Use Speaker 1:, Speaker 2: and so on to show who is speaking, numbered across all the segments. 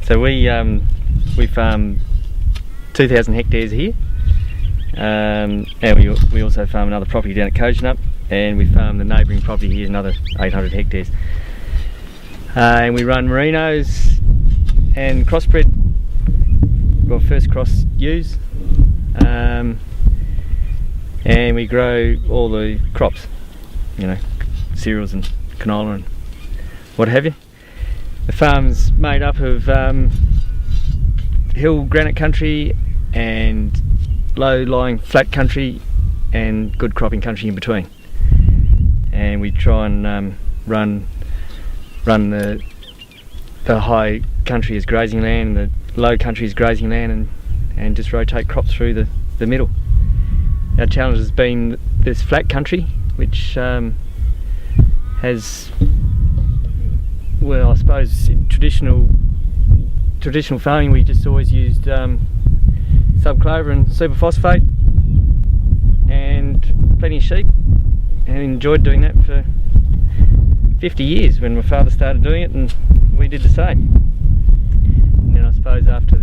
Speaker 1: So we farm 2,000 hectares here, and we also farm another property down at Kojonup, and we farm the neighbouring property here, another 800 hectares. And we run merinos and crossbred, well, first cross ewes, and we grow all the crops, you know, cereals and canola and what have you. The farm's made up of hill granite country and low-lying flat country and good cropping country in between. And we try and run the high country as grazing land, the low country as grazing land, and just rotate crops through the middle. Our challenge has been this flat country, which has, well, I suppose in traditional farming we just always used subclover and superphosphate and plenty of sheep, and enjoyed doing that for 50 years when my father started doing it, and we did the same. And then I suppose after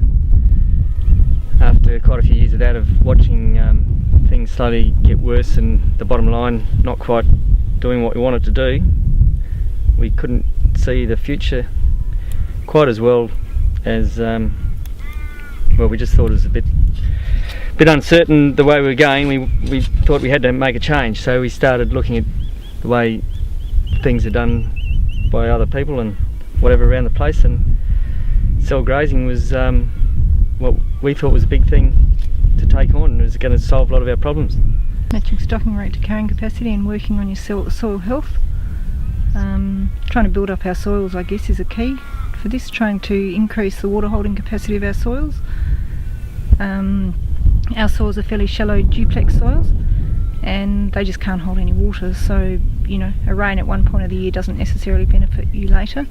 Speaker 1: quite a few years of that, of watching things slowly get worse and the bottom line not quite doing what we wanted to do, we couldn't see the future quite as well as well, we just thought it was a bit uncertain the way we were going. We thought we had to make a change, so we started looking at the way things are done by other people and whatever around the place, and cell grazing was what we thought was a big thing to take on, and was going to solve a lot of our problems.
Speaker 2: Matching stocking rate to carrying capacity and working on your soil health. Trying to build up our soils, I guess, is a key for this, trying to increase the water holding capacity of our soils. Our soils are fairly shallow duplex soils, and they just can't hold any water, so you know, a rain at one point of the year doesn't necessarily benefit you later,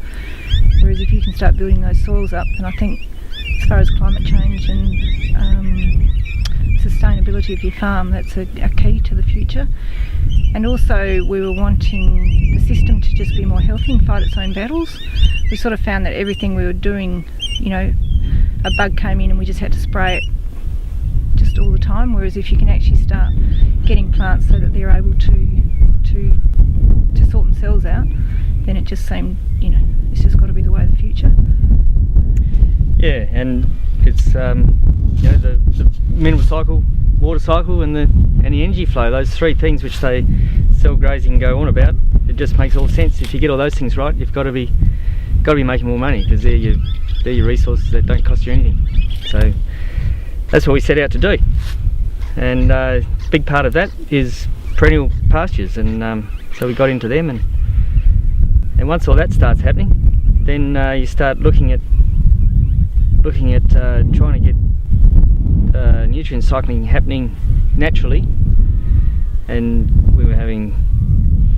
Speaker 2: whereas if you can start building those soils up, then I think as far as climate change and sustainability of your farm, that's a key to the future. And also we were wanting the system to just be more healthy and fight its own battles. We sort of found that everything we were doing, you know, a bug came in and we just had to spray it just all the time, whereas if you can actually start getting plants so that they're able to sort themselves out, then it just seemed, you know, it's just got to be the way of the future.
Speaker 1: Yeah, and it's you know, the mineral cycle, water cycle, and the energy flow, those three things which they cell grazing go on about, it just makes all sense. If you get all those things right, you've got to be making more money, because they're your resources that don't cost you anything. So that's what we set out to do, and a big part of that is perennial pastures, and so we got into them, and once all that starts happening, then you start looking at trying to get nutrient cycling happening naturally, and we were having,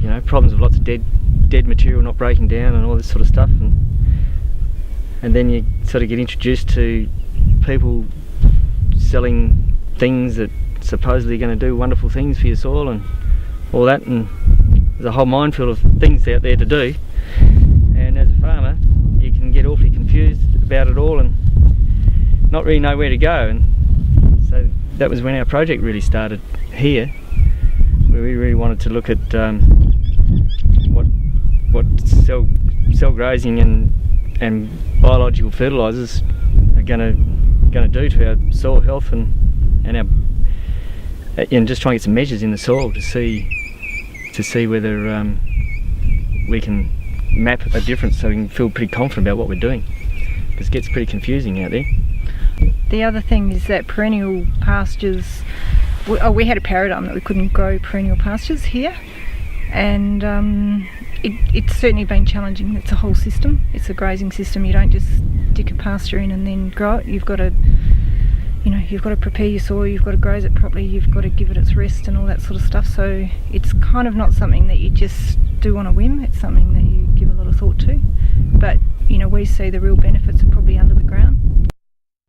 Speaker 1: you know, problems with lots of dead material not breaking down and all this sort of stuff, and then you sort of get introduced to people selling things that supposedly are going to do wonderful things for your soil and all that, and there's a whole minefield of things out there to do, and as a farmer you can get awfully confused about it all and not really know where to go. And so that was when our project really started here, where we really wanted to look at what cell grazing and biological fertilisers are going to do to our soil health and just try and get some measures in the soil to see whether we can map a difference, so we can feel pretty confident about what we're doing, because it gets pretty confusing out there.
Speaker 2: The other thing is that perennial pastures, we had a paradigm that we couldn't grow perennial pastures here, and it's certainly been challenging. It's a whole system. It's a grazing system. You don't just stick a pasture in and then grow it. You've got to, you know, you've got to prepare your soil, you've got to graze it properly, you've got to give it its rest and all that sort of stuff. So it's kind of not something that you just do on a whim. It's something that you give a lot of thought to. But you know, we see the real benefits are probably under the ground.